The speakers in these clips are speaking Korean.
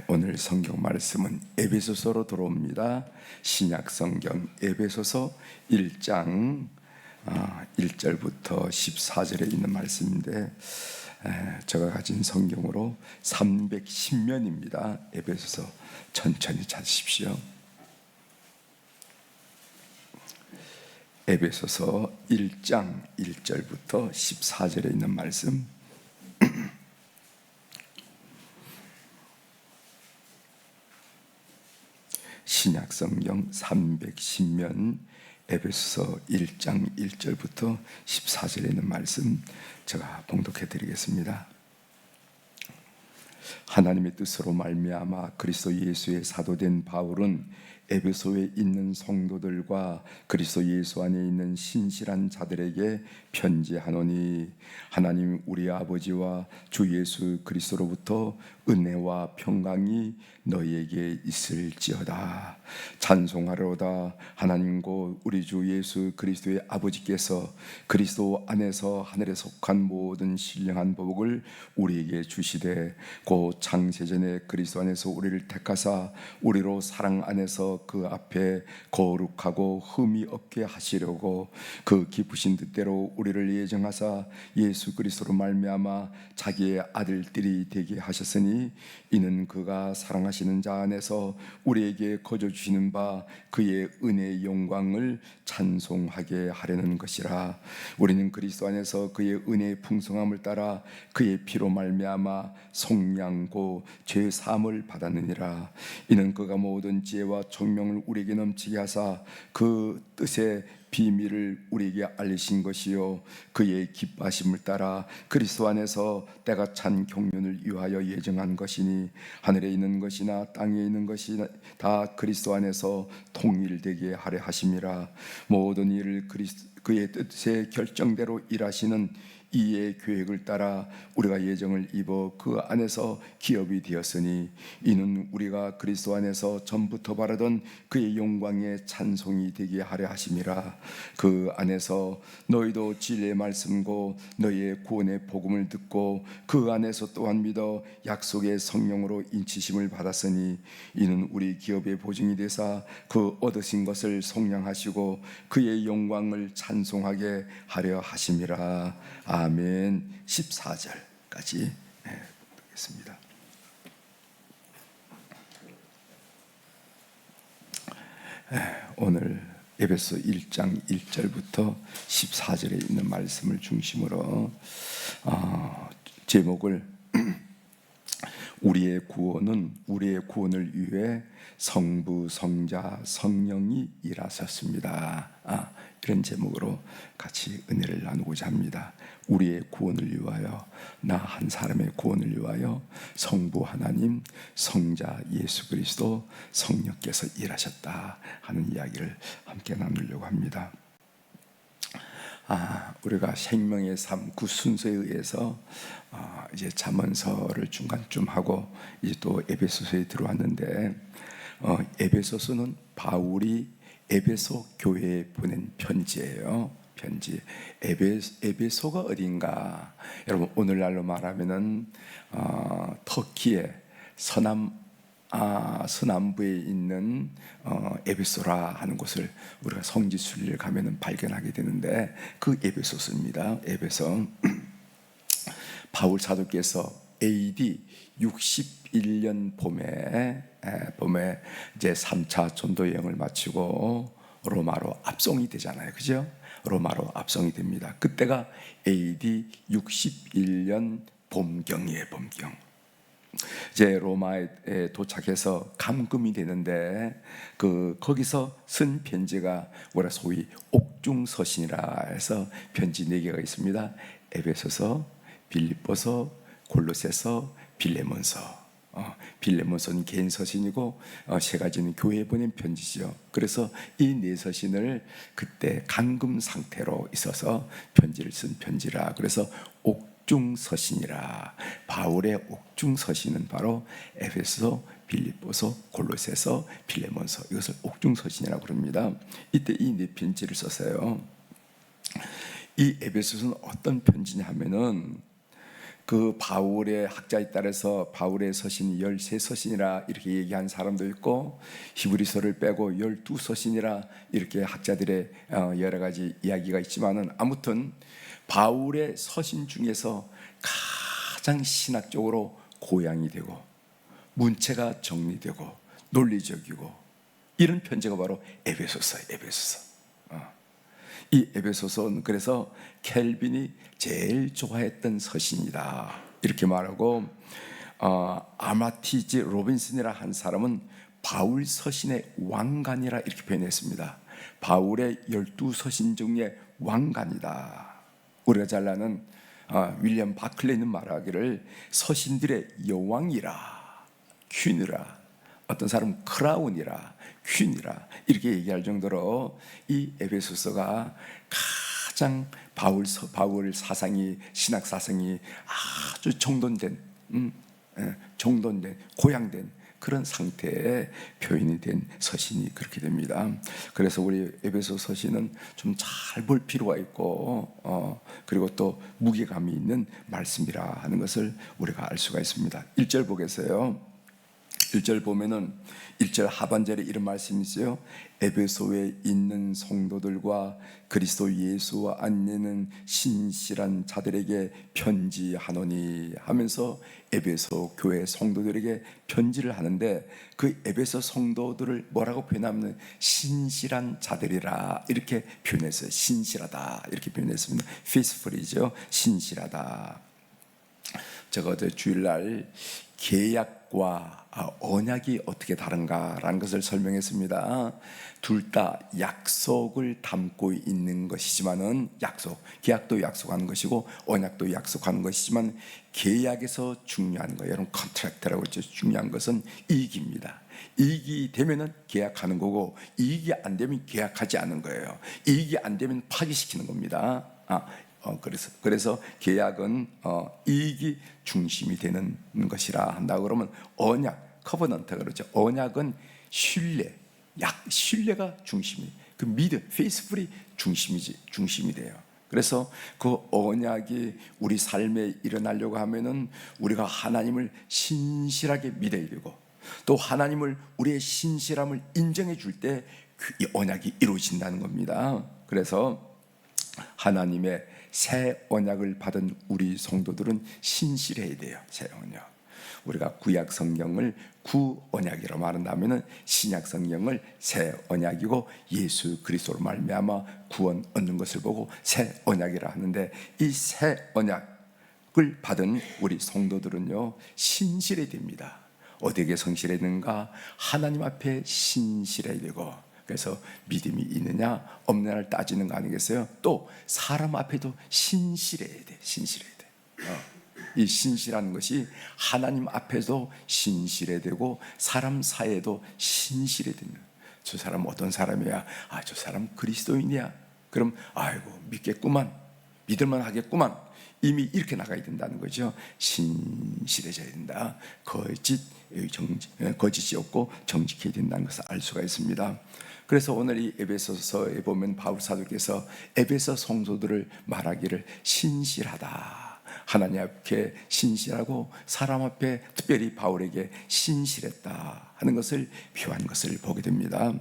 오늘 성경 말씀은 에베소서로 들어옵니다. 신약 성경 에베소서 1장 1절부터 14절에 있는 말씀인데 제가 가진 성경으로 310면입니다. 에베소서 천천히 찾으십시오. 에베소서 1장 1절부터 14절에 있는 말씀, 신약성경 310면 에베소서 1장 1절부터 14절에 있는 말씀 제가 봉독해 드리겠습니다. 하나님의 뜻으로 말미암아 그리스도 예수의 사도된 바울은 에베소에 있는 성도들과 그리스도 예수 안에 있는 신실한 자들에게 편지하노니, 하나님 우리 아버지와 주 예수 그리스도로부터 은혜와 평강이 너희에게 있을지어다. 찬송하로다. 하나님과 우리 주 예수 그리스도의 아버지께서 그리스도 안에서 하늘에 속한 모든 신령한 복을 우리에게 주시되, 곧 창세전에 그리스도 안에서 우리를 택하사 우리로 사랑 안에서 그 앞에 거룩하고 흠이 없게 하시려고 그 기쁘신 뜻대로 우리를 예정하사 예수 그리스도로 말미암아 자기의 아들들이 되게 하셨으니, 이는 그가 사랑하시는 자 안에서 우리에게 거저 주시는 바 그의 은혜의 영광을 찬송하게 하려는 것이라. 우리는 그리스도 안에서 그의 은혜의 풍성함을 따라 그의 피로 말미암아 속량고 죄 사함을 받았느니라. 이는 그가 모든 지혜와 총명을 우리에게 넘치게 하사 그 뜻의 비밀을 우리에게 알리신 것이요, 그의 기뻐하심을 따라 그리스도 안에서 때가 찬 경륜을 위하여 예정한 것이니, 하늘에 있는 것이나 땅에 있는 것이 다 그리스도 안에서 통일되게 하려 하심이라. 모든 일을 그의 뜻의 결정대로 일하시는 이의 계획을 따라 우리가 예정을 입어 그 안에서 기업이 되었으니, 이는 우리가 그리스도 안에서 전부터 바라던 그의 영광의 찬송이 되게 하려 하심이라. 그 안에서 너희도 진리의 말씀고 너희의 구원의 복음을 듣고 그 안에서 또한 믿어 약속의 성령으로 인치심을 받았으니, 이는 우리 기업의 보증이 되사 그 얻으신 것을 속량하시고 그의 영광을 찬송하게 하려 하심이라. 아멘. 14절까지 듣겠습니다. 오늘 에베소 1장 1절부터 14절에 있는 말씀을 중심으로 제목을 우리의 구원을 위해 성부, 성자, 성령이 일하셨습니다. 이런 제목으로 같이 은혜를 나누고자 합니다. 우리의 구원을 위하여, 나 한 사람의 구원을 위하여 성부 하나님, 성자 예수 그리스도, 성령께서 일하셨다 하는 이야기를 함께 나누려고 합니다. 우리가 생명의 삶 그 순서에 의해서 이제 잠언서를 중간쯤 하고 이제 또 에베소서에 들어왔는데, 에베소서는 바울이 에베소 교회에 보낸 편지예요. 편지. 에베소가 어딘가? 여러분, 오늘날로 말하면은 터키의 서남부에 있는 에베소라 하는 곳을 우리가 성지순례를 가면은 발견하게 되는데, 그 에베소서입니다. 에베소. 바울 사도께서 AD 61년 봄에 이제 3차 전도 여행을 마치고 로마로 압송이 되잖아요. 그죠? 로마로 압송이 됩니다. 그때가 AD 61년 봄경이에요. 봄경. 이제 로마에 도착해서 감금이 되는데, 거기서 쓴 편지가 우리가 소위 옥중서신이라 해서 편지 4개가 있습니다. 에베소서, 빌립보서, 골로새서, 빌레몬서. 빌레몬서는 개인 서신이고 3가지는 교회에 보낸 편지죠. 그래서 이 4서신을 그때 감금 상태로 있어서 편지를 쓴 편지라. 그래서 옥중서신이라. 바울의 옥중서신은 바로 에베소, 빌립보서, 골로새서, 빌레몬서, 이것을 옥중서신이라고 그럽니다. 이때 이 4편지를 썼어요. 이 에베소서는 어떤 편지냐 하면은, 그 바울의 학자에 따라서 바울의 서신이 13서신이라 이렇게 얘기한 사람도 있고, 히브리서를 빼고 12서신이라 이렇게 학자들의 여러 가지 이야기가 있지만은, 아무튼 바울의 서신 중에서 가장 신학적으로 고양이 되고 문체가 정리되고 논리적이고 이런 편지가 바로 에베소서예요. 에베소서. 이 에베소서는 그래서 켈빈이 제일 좋아했던 서신이다 이렇게 말하고, 아마티즈 로빈슨이라 한 사람은 바울 서신의 왕관이라 이렇게 표현했습니다. 바울의 12서신 중에 왕관이다. 우리가 잘 아는 윌리엄 바클레이는 말하기를 서신들의 여왕이라, 퀸이라, 어떤 사람은 크라운이라, 퀸이라 이렇게 얘기할 정도로 이 에베소서가 가장 바울 사상이, 신학 사상이 아주 정돈된, 고양된 그런 상태에 표현이 된 서신이 그렇게 됩니다. 그래서 우리 에베소 서신은 좀 잘 볼 필요가 있고, 그리고 또 무게감이 있는 말씀이라 하는 것을 우리가 알 수가 있습니다. 1절 보겠어요. 1절 보면은 1절 하반절에 이런 말씀이 있어요. 에베소에 있는 성도들과 그리스도 예수와 안내는 신실한 자들에게 편지하노니 하면서 에베소 교회 성도들에게 편지를 하는데, 그 에베소 성도들을 뭐라고 표현하면 신실한 자들이라 이렇게 표현했어요. 신실하다 이렇게 표현했습니다. faithful이죠. 신실하다. 제가 어제 주일날 계약과 언약이 어떻게 다른가라는 것을 설명했습니다. 둘 다 약속을 담고 있는 것이지만은, 계약도 약속하는 것이고 언약도 약속하는 것이지만, 계약에서 중요한 거예요. 여러분, 컨트랙트라고 했죠. 중요한 것은 이익입니다. 이익이 되면은 계약하는 거고, 이익이 안 되면 계약하지 않는 거예요. 이익이 안 되면 파기시키는 겁니다. 그래서 계약은 이익이 중심이 되는 것이라 한다 그러면, 언약, 커버넌트 그렇죠. 언약은 신뢰가 중심이, 그 믿음, 페이스풀이 중심이 돼요. 그래서 그 언약이 우리 삶에 일어나려고 하면은 우리가 하나님을 신실하게 믿어야 되고, 또 하나님을, 우리의 신실함을 인정해 줄 때 이 언약이 이루어진다는 겁니다. 그래서 하나님의 새 언약을 받은 우리 성도들은 신실해야 돼요. 새 언약. 우리가 구약 성경을 구언약이라고 말한다면은 신약 성경을 새 언약이고, 예수 그리스도로 말미암아 구원 얻는 것을 보고 새 언약이라 하는데, 이 새 언약을 받은 우리 성도들은요 신실해야 됩니다. 어디에 성실해야 되는가? 하나님 앞에 신실해야 되고, 그래서 믿음이 있느냐 없느냐를 따지는 거 아니겠어요? 또 사람 앞에도 신실해야 돼. 이 신실한 것이 하나님 앞에도 신실해야 되고 사람 사이에도 신실해야 됩니다. 저 사람 어떤 사람이야? 저 사람 그리스도인이야. 그럼 아이고 믿겠구만, 믿을만 하겠구만. 이미 이렇게 나가야 된다는 거죠. 신실해져야 된다. 거짓이 없고 정직해야 된다는 것을 알 수가 있습니다. 그래서 오늘 이 에베소서에 보면 바울 사도께서 에베소 성도들을 말하기를 신실하다, 하나님 앞에 신실하고 사람 앞에 특별히 바울에게 신실했다 하는 것을 표한 것을 보게 됩니다.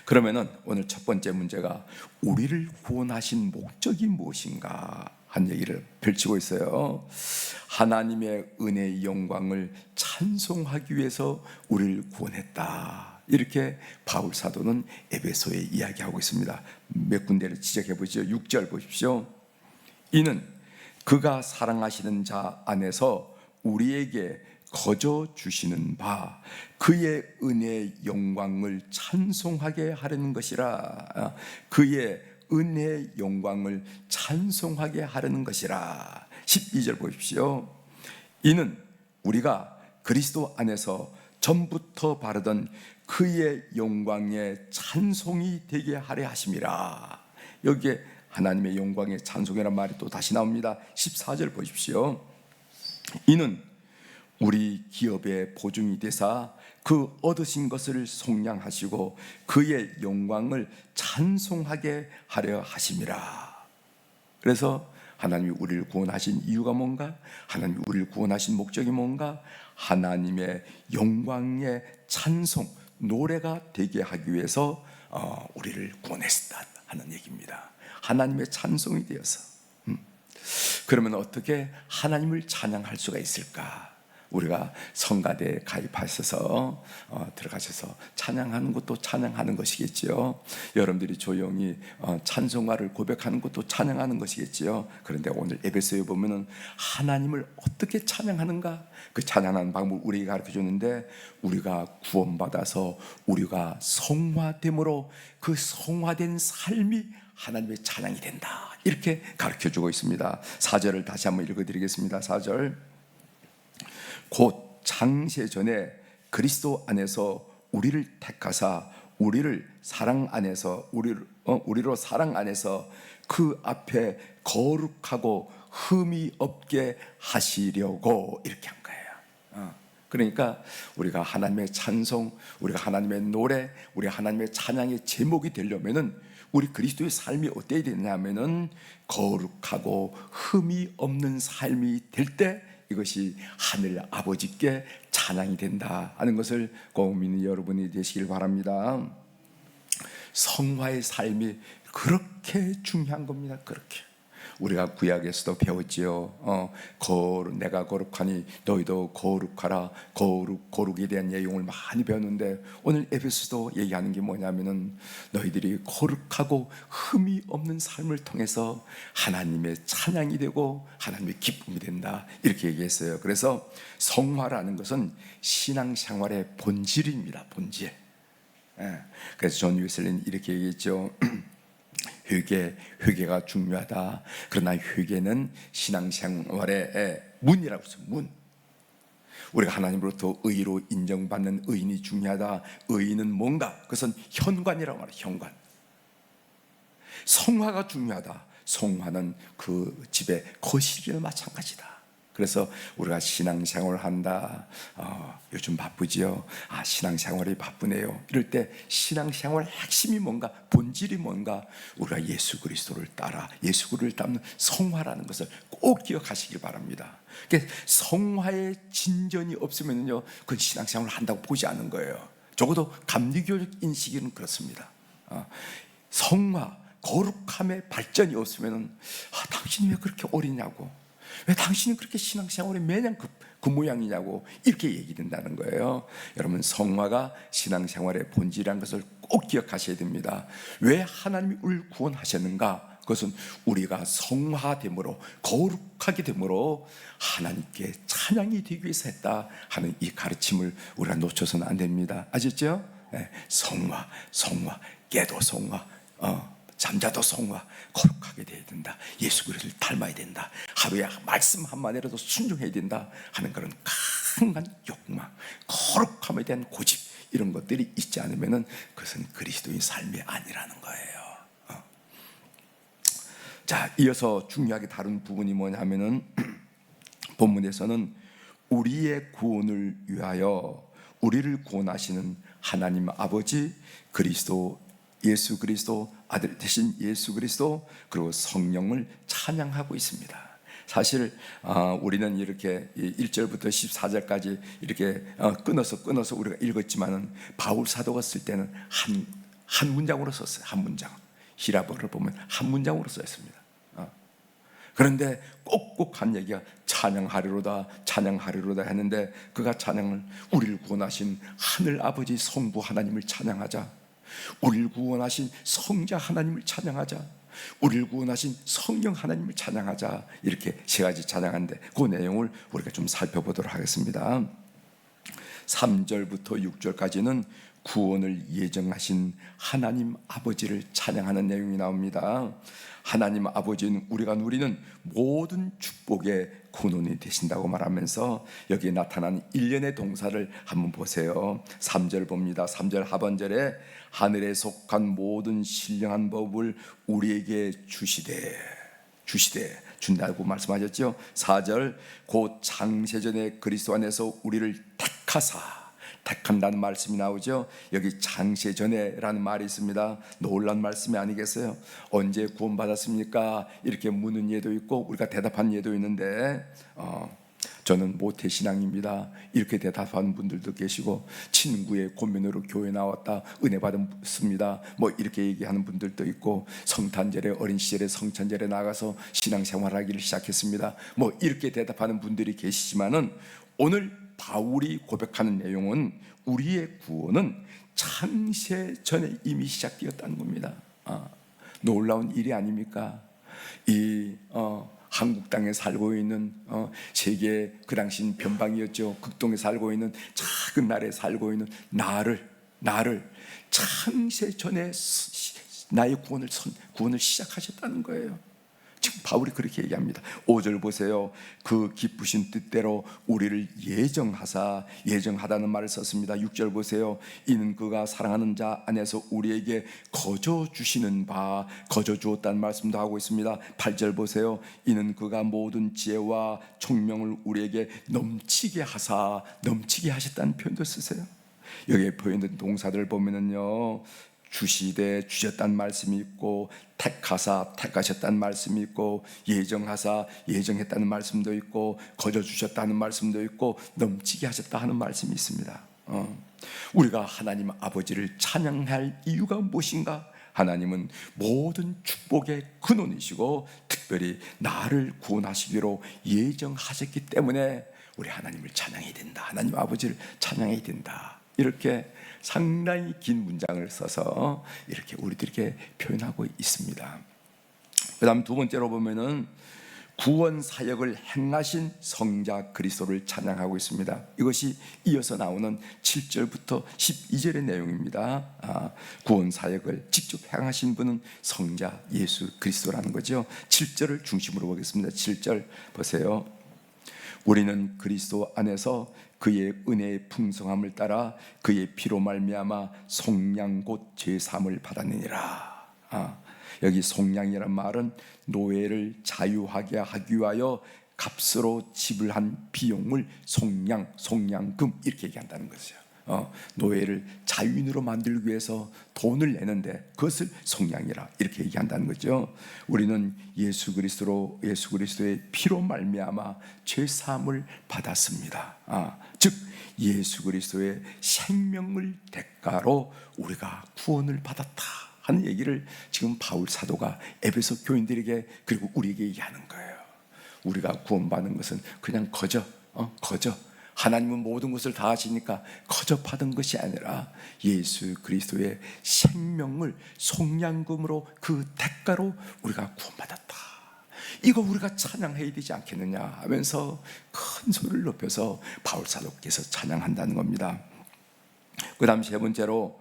그러면은 오늘 첫 번째 문제가 우리를 구원하신 목적이 무엇인가 한 얘기를 펼치고 있어요. 하나님의 은혜의 영광을 찬송하기 위해서 우리를 구원했다, 이렇게 바울 사도는 에베소에 이야기하고 있습니다. 몇 군데를 지적해 보시죠. 6절 보십시오. 이는 그가 사랑하시는 자 안에서 우리에게 거저 주시는 바 그의 은혜의 영광을 찬송하게 하려는 것이라. 그의 은혜의 영광을 찬송하게 하려는 것이라. 12절 보십시오. 이는 우리가 그리스도 안에서 전부터 바르던 그의 영광의 찬송이 되게 하려 하심이라. 여기에 하나님의 영광의 찬송이라는 말이 또 다시 나옵니다. 14절 보십시오. 이는 우리 기업의 보증이 되사 그 얻으신 것을 속량하시고 그의 영광을 찬송하게 하려 하심이라. 그래서 하나님이 우리를 구원하신 이유가 뭔가? 하나님이 우리를 구원하신 목적이 뭔가? 하나님의 영광의 찬송, 노래가 되게 하기 위해서 우리를 구원했다 하는 얘기입니다. 하나님의 찬송이 되어서. 그러면 어떻게 하나님을 찬양할 수가 있을까? 우리가 성가대에 가입하셔서 들어가셔서 찬양하는 것도 찬양하는 것이겠지요. 여러분들이 조용히 찬송가를 고백하는 것도 찬양하는 것이겠지요. 그런데 오늘 에베소에 보면은 하나님을 어떻게 찬양하는가? 그 찬양하는 방법을 우리에게 가르쳐줬는데, 우리가 구원받아서 우리가 성화됨으로 그 성화된 삶이 하나님의 찬양이 된다, 이렇게 가르쳐주고 있습니다. 4절을 다시 한번 읽어드리겠습니다. 4절, 곧 창세 전에 그리스도 안에서 우리를 택하사 우리를 사랑 안에서 우리로 사랑 안에서 그 앞에 거룩하고 흠이 없게 하시려고, 이렇게 한 거예요. 그러니까 우리가 하나님의 찬송, 우리가 하나님의 노래, 우리가 하나님의 찬양의 제목이 되려면은 우리 그리스도의 삶이 어때야 되냐면은 거룩하고 흠이 없는 삶이 될 때 이것이 하늘 아버지께 찬양이 된다 하는 것을 꼭 믿는 여러분이 되시길 바랍니다. 성화의 삶이 그렇게 중요한 겁니다. 그렇게 우리가 구약에서도 배웠지요. 내가 거룩하니 너희도 거룩하라. 거룩에 대한 내용을 많이 배웠는데, 오늘 에베소도 얘기하는 게 뭐냐면은 너희들이 거룩하고 흠이 없는 삶을 통해서 하나님의 찬양이 되고 하나님의 기쁨이 된다, 이렇게 얘기했어요. 그래서 성화라는 것은 신앙생활의 본질입니다. 본질. 그래서 존 웨슬리는 이렇게 얘기했죠. 회개가 중요하다. 그러나 회개는 신앙생활의 문이라고 했어요. 문. 우리가 하나님으로부터 의로 인정받는 의인이 중요하다. 의인은 뭔가? 그것은 현관이라고 말해요. 현관. 성화가 중요하다. 성화는 그 집의 거실이나 마찬가지다. 그래서 우리가 신앙생활을 한다. 요즘 바쁘지요. 신앙생활이 바쁘네요. 이럴 때 신앙생활의 핵심이 뭔가, 본질이 뭔가? 우리가 예수 그리스도를 따라 예수 그리스도를 따르는 성화라는 것을 꼭 기억하시길 바랍니다. 그러니까 성화의 진전이 없으면요, 그건 신앙생활을 한다고 보지 않는 거예요. 적어도 감리교적 인식은 그렇습니다. 성화, 거룩함의 발전이 없으면 당신이 왜 그렇게 어리냐고, 왜 당신이 그렇게 신앙생활에 매년 그 모양이냐고, 이렇게 얘기된다는 거예요. 여러분, 성화가 신앙생활의 본질이라는 것을 꼭 기억하셔야 됩니다. 왜 하나님이 우리를 구원하셨는가? 그것은 우리가 성화됨으로, 거룩하게 됨으로 하나님께 찬양이 되기 위해서 했다 하는 이 가르침을 우리가 놓쳐서는 안 됩니다. 아셨죠? 성화, 깨도 성화, 잠자도 성화, 거룩하게 되어야 된다. 예수 그리스도를 닮아야 된다. 하루에 말씀 한마디라도 순종해야 된다 하는 그런 강한 욕망, 거룩함에 대한 고집, 이런 것들이 있지 않으면 그것은 그리스도인 삶이 아니라는 거예요. 자, 이어서 중요하게 다룬 부분이 뭐냐면은 본문에서는 우리의 구원을 위하여 우리를 구원하시는 하나님 아버지, 예수 그리스도 아들 되신 예수 그리스도, 그리고 성령을 찬양하고 있습니다. 사실 우리는 이렇게 1절부터 14절까지 이렇게 끊어서 우리가 읽었지만은 바울 사도가 쓸 때는 한 문장으로 썼어요. 한 문장. 히라보를 보면 한 문장으로 썼습니다. 그런데 꼭꼭 한 얘기가 찬양하리로다 했는데, 그가 찬양을 우리를 구원하신 하늘 아버지 성부 하나님을 찬양하자, 우리를 구원하신 성자 하나님을 찬양하자, 우리를 구원하신 성령 하나님을 찬양하자, 이렇게 세 가지 찬양하는데 그 내용을 우리가 좀 살펴보도록 하겠습니다. 3절부터 6절까지는 구원을 예정하신 하나님 아버지를 찬양하는 내용이 나옵니다. 하나님 아버지는 우리가 누리는 모든 축복의 근원이 되신다고 말하면서 여기에 나타난 일련의 동사를 한번 보세요. 3절 봅니다. 3절 하반절에 하늘에 속한 모든 신령한 법을 우리에게 주시되 준다고 말씀하셨죠. 4절 곧 창세전에 그리스도 안에서 우리를 택하사, 택한다는 말씀이 나오죠. 여기 장세전에라는 말이 있습니다. 놀란 말씀이 아니겠어요? 언제 구원받았습니까? 이렇게 묻는 예도 있고 우리가 대답한 예도 있는데 저는 모태신앙입니다 이렇게 대답하는 분들도 계시고, 친구의 고민으로 교회 나왔다 은혜 받았습니다 뭐 이렇게 얘기하는 분들도 있고, 성탄절에 어린 시절에 성찬절에 나가서 신앙생활하기를 시작했습니다 뭐 이렇게 대답하는 분들이 계시지만은, 오늘 바울이 고백하는 내용은 우리의 구원은 창세 전에 이미 시작되었다는 겁니다. 놀라운 일이 아닙니까? 한국 땅에 살고 있는 세계 그 당시는 변방이었죠. 극동에 살고 있는 작은 나라에 살고 있는 나를 창세 전에 나의 구원을 시작하셨다는 거예요. 지금 바울이 그렇게 얘기합니다. 5절 보세요. 그 기쁘신 뜻대로 우리를 예정하다는 말을 썼습니다. 6절 보세요. 이는 그가 사랑하는 자 안에서 우리에게 거저 주시는 바, 거저 주었다는 말씀도 하고 있습니다. 8절 보세요. 이는 그가 모든 지혜와 총명을 우리에게 넘치게 하셨다는 표현도 쓰세요. 여기에 표현된 동사들 보면은요, 주시되 주셨다는 말씀이 있고, 택하사 택하셨다는 말씀이 있고, 예정하사 예정했다는 말씀도 있고, 거저 주셨다는 말씀도 있고, 넘치게 하셨다 하는 말씀이 있습니다. 우리가 하나님 아버지를 찬양할 이유가 무엇인가? 하나님은 모든 축복의 근원이시고 특별히 나를 구원하시기로 예정하셨기 때문에 우리 하나님을 찬양해야 된다, 하나님 아버지를 찬양해야 된다, 이렇게 상당히 긴 문장을 써서 이렇게 우리들에게 표현하고 있습니다. 그 다음 두 번째로 보면은 구원 사역을 행하신 성자 그리스도를 찬양하고 있습니다. 이것이 이어서 나오는 7절부터 12절의 내용입니다. 구원 사역을 직접 행하신 분은 성자 예수 그리스도라는 거죠. 7절을 중심으로 보겠습니다. 7절 보세요. 우리는 그리스도 안에서 그의 은혜의 풍성함을 따라 그의 피로 말미암아 속량 곧 죄사함을 받았느니라. 여기 속량이란 말은 노예를 자유하게 하기 위하여 값으로 지불한 비용을 속량금 이렇게 얘기한다는 거죠. 노예를 자유인으로 만들기 위해서 돈을 내는데 그것을 속량이라 이렇게 얘기한다는 거죠. 우리는 예수 그리스도의 피로 말미암아 죄 사함을 받았습니다. 즉 예수 그리스도의 생명을 대가로 우리가 구원을 받았다 하는 얘기를 지금 바울 사도가 에베소 교인들에게 그리고 우리에게 얘기하는 거예요. 우리가 구원받는 것은 그냥 거저 하나님은 모든 것을 다 하시니까 거저 받은 것이 아니라 예수 그리스도의 생명을 속량금으로 그 대가로 우리가 구원받았다, 이거 우리가 찬양해야 되지 않겠느냐 하면서 큰 소리를 높여서 바울 사도께서 찬양한다는 겁니다. 그 다음 세 번째로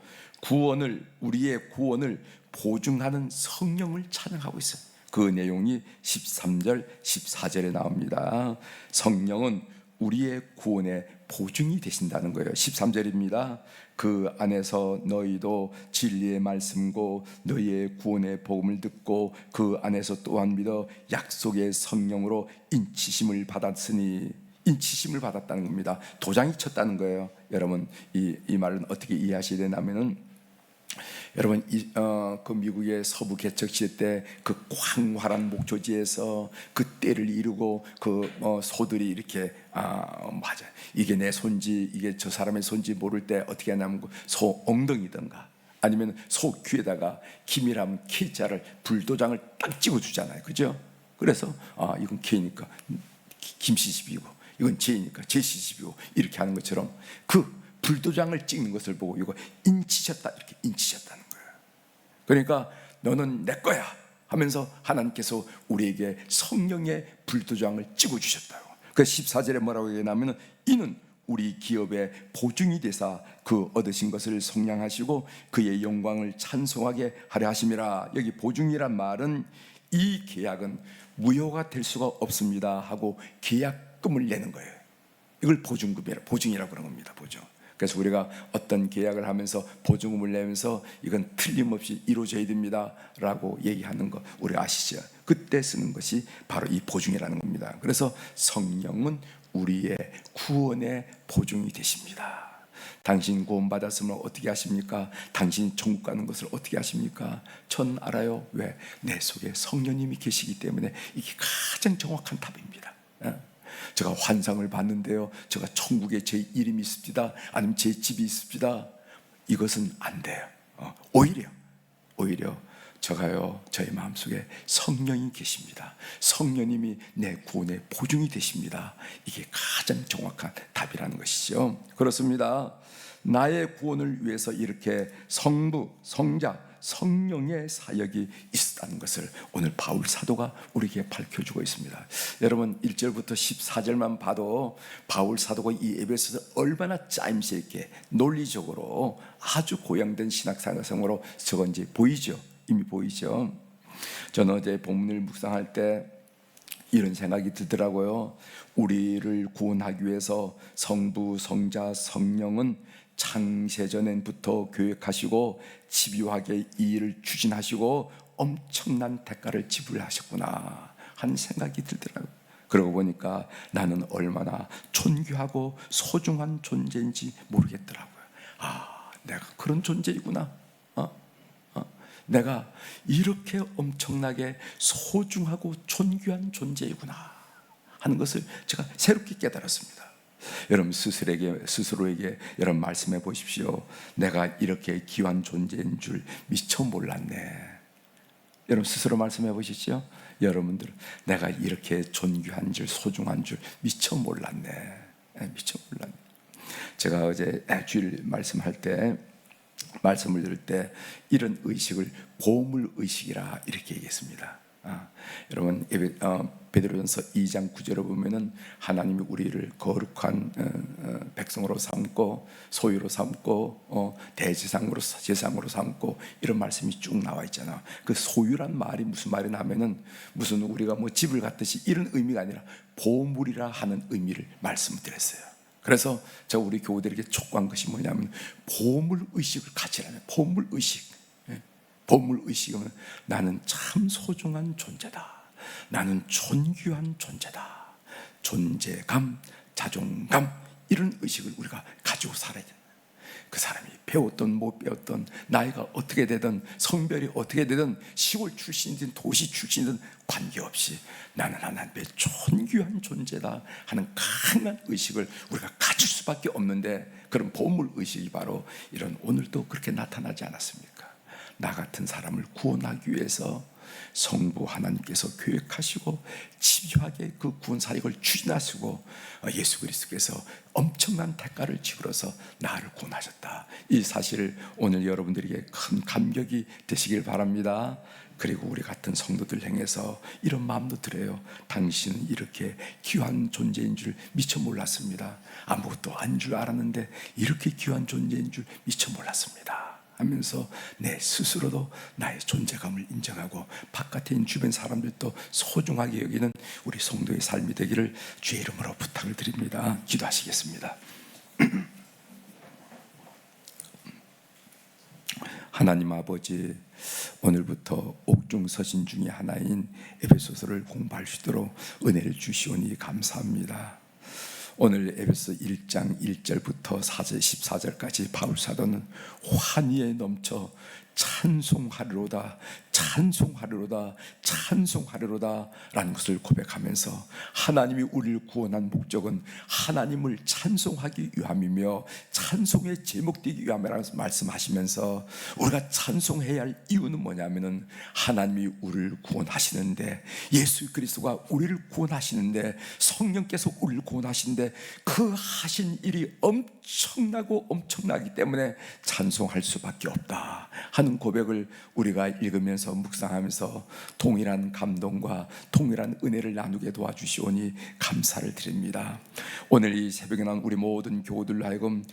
우리의 구원을 보증하는 성령을 찬양하고 있어요. 그 내용이 13절 14절에 나옵니다. 성령은 우리의 구원의 보증이 되신다는 거예요. 13절입니다. 그 안에서 너희도 진리의 말씀고 너희의 구원의 복음을 듣고 그 안에서 또한 믿어 약속의 성령으로 인치심을 받았다는 겁니다. 도장이 쳤다는 거예요. 여러분 이 말은 어떻게 이해하셔야 되냐면은, 여러분 그 미국의 서부 개척 시대 때 그 광활한 목초지에서 그 때를 이루고 그 소들이 이렇게 맞아, 이게 내 손지 이게 저 사람의 손지 모를 때 어떻게 하냐면 소 엉덩이든가 아니면 소 귀에다가 기밀하면 K자를 불도장을 딱 찍어주잖아요, 그죠? 그래서 이건 K니까 김씨집이고 이건 J니까 제씨집이고 이렇게 하는 것처럼 그 불도장을 찍는 것을 보고 이거 인치셨다 이렇게 인치셨다는 거예요. 그러니까 너는 내 거야 하면서 하나님께서 우리에게 성령의 불도장을 찍어주셨다고. 그 14절에 뭐라고 얘기하냐면, 이는 우리 기업의 보증이 되사 그 얻으신 것을 속량하시고 그의 영광을 찬송하게 하려 하심이라. 여기 보증이란 말은 이 계약은 무효가 될 수가 없습니다 하고 계약금을 내는 거예요. 이걸 보증이라고 그러는 겁니다. 보증. 그래서 우리가 어떤 계약을 하면서 보증금을 내면서 이건 틀림없이 이루어져야 됩니다 라고 얘기하는 거 우리 아시죠? 그때 쓰는 것이 바로 이 보증이라는 겁니다. 그래서 성령은 우리의 구원의 보증이 되십니다. 당신 구원받았으면 어떻게 하십니까? 당신 천국 가는 것을 어떻게 하십니까? 전 알아요. 왜? 내 속에 성령님이 계시기 때문에 이게 가장 정확한 답입니다. 제가 환상을 봤는데요, 제가 천국에 제 이름이 있습니다, 아니면 제 집이 있습니다, 이것은 안 돼요. 오히려 제가요, 저의 마음속에 성령이 계십니다. 성령님이 내 구원의 보증이 되십니다. 이게 가장 정확한 답이라는 것이죠. 그렇습니다. 나의 구원을 위해서 이렇게 성부, 성자, 성령의 사역이 있었다는 것을 오늘 바울 사도가 우리에게 밝혀주고 있습니다. 여러분 1절부터 14절만 봐도 바울 사도가 이 에베소서 얼마나 짜임새 있게 논리적으로 아주 고양된 신학생활로 적은지 보이죠? 이미 보이죠? 저는 어제 본문을 묵상할 때 이런 생각이 들더라고요. 우리를 구원하기 위해서 성부, 성자, 성령은 창세전부터 교육하시고 집요하게 이 일을 추진하시고 엄청난 대가를 지불하셨구나 하는 생각이 들더라고요. 그러고 보니까 나는 얼마나 존귀하고 소중한 존재인지 모르겠더라고요. 내가 그런 존재이구나. 내가 이렇게 엄청나게 소중하고 존귀한 존재이구나 하는 것을 제가 새롭게 깨달았습니다. 여러분 스스로에게 여러분 말씀해 보십시오. 내가 이렇게 귀한 존재인 줄 미처 몰랐네. 여러분 스스로 말씀해 보시죠. 여러분들은 내가 이렇게 존귀한 줄, 소중한 줄 미처 몰랐네. 미처 몰랐네. 제가 어제 주일 말씀할 때, 말씀을 들을 때 이런 의식을 보물 의식이라 이렇게 얘기했습니다. 여러분 베드로전서 2장 9절을 보면은 하나님이 우리를 거룩한 백성으로 삼고 소유로 삼고 대제사장으로 삼고 이런 말씀이 쭉 나와 있잖아. 그 소유란 말이 무슨 말이냐 하면은 무슨 우리가 뭐 집을 갖듯이 이런 의미가 아니라 보물이라 하는 의미를 말씀드렸어요. 그래서 제가 우리 교우들에게 촉구한 것이 뭐냐면 보물 의식을 가지라는, 보물 의식. 보물 의식은 나는 참 소중한 존재다, 나는 존귀한 존재다, 존재감, 자존감, 이런 의식을 우리가 가지고 살아야 된다. 그 사람이 배웠던 못 배웠던, 나이가 어떻게 되든, 성별이 어떻게 되든, 시골 출신이든 도시 출신이든 관계없이 나는 하나님의 존귀한 존재다 하는 강한 의식을 우리가 가질 수밖에 없는데, 그런 보물 의식이 바로 이런 오늘도 그렇게 나타나지 않았습니까? 나 같은 사람을 구원하기 위해서 성부 하나님께서 계획하시고 집요하게 그 구원 사역을 추진하시고 예수 그리스도께서 엄청난 대가를 지불어서 나를 구원하셨다. 이 사실을 오늘 여러분들에게 큰 감격이 되시길 바랍니다. 그리고 우리 같은 성도들 향해서 이런 마음도 들어요. 당신은 이렇게 귀한 존재인 줄 미처 몰랐습니다. 아무것도 안 줄 알았는데 이렇게 귀한 존재인 줄 미처 몰랐습니다 하면서 내 스스로도 나의 존재감을 인정하고 바깥에 있는 주변 사람들도 소중하게 여기는 우리 성도의 삶이 되기를 주의 이름으로 부탁을 드립니다. 기도하시겠습니다. 하나님 아버지, 오늘부터 옥중서신 중에 하나인 에베소서를 공부할 수 있도록 은혜를 주시오니 감사합니다. 오늘 에베소 1장 1절부터 4절 14절까지 바울 사도는 환희에 넘쳐 찬송하리로다, 찬송하리로다, 찬송하리로다 라는 것을 고백하면서 하나님이 우리를 구원한 목적은 하나님을 찬송하기 위함이며 찬송의 제목되기 위함이라고 말씀하시면서 우리가 찬송해야 할 이유는 뭐냐면은 하나님이 우리를 구원하시는데, 예수 그리스도가 우리를 구원하시는데, 성령께서 우리를 구원하시는데 그 하신 일이 엄청나고 엄청나기 때문에 찬송할 수밖에 없다 하는 고백을 우리가 읽으면서 묵상하면서 동일한 감동과 동일한 은혜를 나누게 도와주시오니 감사를 드립니다. 오늘 이 새벽에 난 우리 모든 교우들로 하여금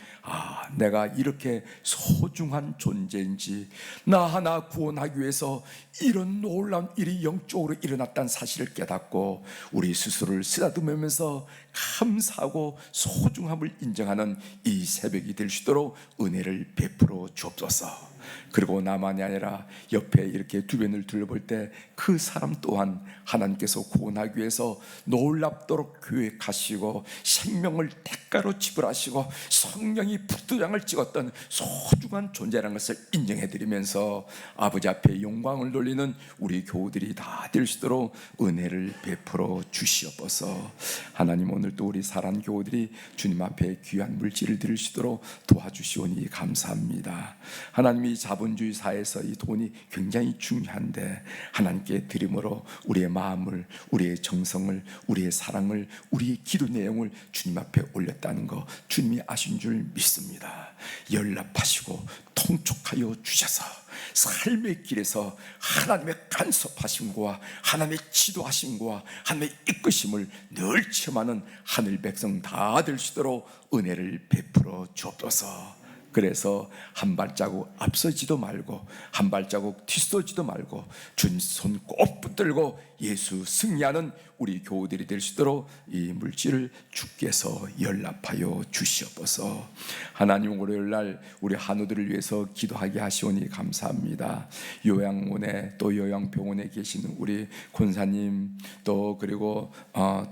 내가 이렇게 소중한 존재인지, 나 하나 구원하기 위해서 이런 놀라운 일이 영적으로 일어났다는 사실을 깨닫고 우리 스스로를 쓰다듬으면서 감사하고 소중함을 인정하는 이 새벽이 될 수 있도록 은혜를 베풀어 주옵소서. 그리고 또 나만이 아니라 옆에 이렇게 주변을 둘러볼 때 그 사람 또한 하나님께서 구원하기 위해서 놀랍도록 계획하시고 생명을 대가로 지불하시고 성령이 북두장을 찍었던 소중한 존재라는 것을 인정해드리면서 아버지 앞에 영광을 돌리는 우리 교우들이 다 될 수 있도록 은혜를 베풀어 주시옵소서. 하나님, 오늘 또 우리 사랑 교우들이 주님 앞에 귀한 물질을 드릴 수 있도록 도와주시오니 감사합니다. 하나님이 자본주의 사회에서 이 돈이 굉장히 중요한데 하나님께 드림으로 우리의 마음을, 우리의 정성을, 우리의 사랑을, 우리의 기도 내용을 주님 앞에 올렸다는 거 주님이 아신 줄 믿습니다. 연락하시고 통촉하여 주셔서 삶의 길에서 하나님의 간섭하심과 하나님의 지도하심과 하나님의 이끄심을 늘 체험하는 하늘 백성 다 될 수 있도록 은혜를 베풀어 주옵소서. 그래서 한 발자국 앞서지도 말고 한 발자국 뒤서지도 말고 주님 손 꼭 붙들고 예수 승리하는 우리 교우들이 될 수 있도록 이 물질을 주께서 연락하여 주시옵소서. 하나님, 월요일날 우리 한우들을 위해서 기도하게 하시오니 감사합니다. 요양원에 또 요양병원에 계시는 우리 권사님, 또 그리고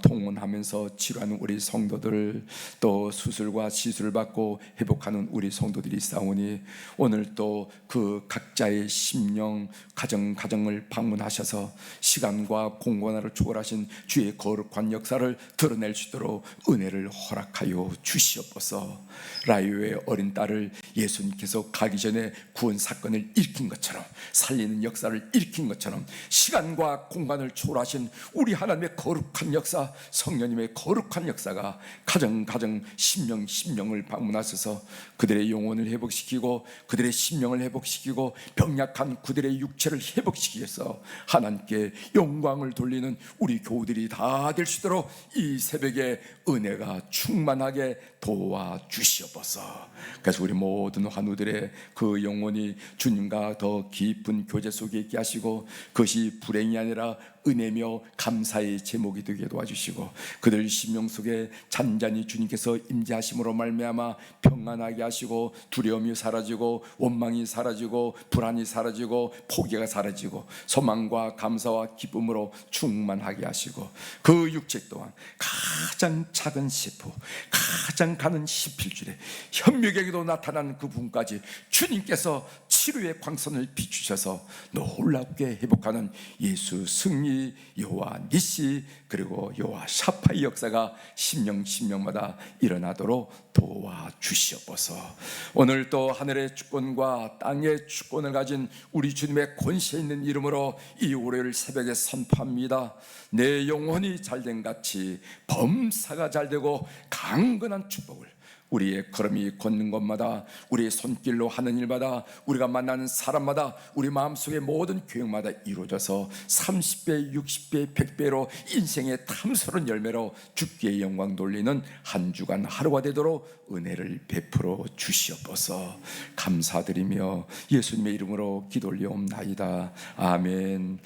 통원하면서 치료하는 우리 성도들, 또 수술과 시술을 받고 회복하는 우리 성도들이 있사오니 오늘 또 그 각자의 심령 가정을 방문하셔서 시간과 공간을 초월하신 주의 거룩한 역사를 드러낼 수 있도록 은혜를 허락하여 주시옵소서. 라이오의 어린 딸을 예수님께서 가기 전에 구원 사건을 일으킨 것처럼, 살리는 역사를 일으킨 것처럼 시간과 공간을 초월하신 우리 하나님의 거룩한 역사, 성령님의 거룩한 역사가 가정 심령을 방문하셔서 그들의 영혼을 회복시키고 그들의 심령을 회복시키고 병약한 그들의 육체를 회복시키셔서 하나님께 영광을 돌리는 우리 교우들이 다 될 수 있도록 이 새벽에 은혜가 충만하게 도와주시옵소서. 그래서 우리 모든 환우들의 그 영혼이 주님과 더 깊은 교제 속에 있게 하시고 그것이 불행이 아니라 은혜며 감사의 제목이 되게 도와주시고 그들 심령 속에 잔잔히 주님께서 임재하심으로 말미암아 평안하게 하시고 두려움이 사라지고 원망이 사라지고 불안이 사라지고 포기가 사라지고 소망과 감사와 기쁨으로 충만하게 하시고 그 육체 또한 가장 작은 세포, 가장 가는 십필줄에 현미경에도 나타나는 그 부분까지 주님께서 치료의 광선을 비추셔서 놀랍게 회복하는 예수 승리, 여호와 니시, 그리고 여호와 샤파의 역사가 심령마다 일어나도록 도와주시옵소서. 오늘 또 하늘의 주권과 땅의 주권을 가진 우리 주님의 권세 있는 이름으로 이 월요일 새벽에 선포합니다. 내 영혼이 잘된 같이 범사가 잘되고 강건한 축복을 우리의 걸음이 걷는 곳마다, 우리의 손길로 하는 일마다, 우리가 만나는 사람마다, 우리 마음속의 모든 계획마다 이루어져서 30배, 60배, 100배로 인생의 탐스러운 열매로 주께 영광 돌리는 한 주간 하루가 되도록 은혜를 베풀어 주시옵소서. 감사드리며 예수님의 이름으로 기도 올리옵나이다. 아멘.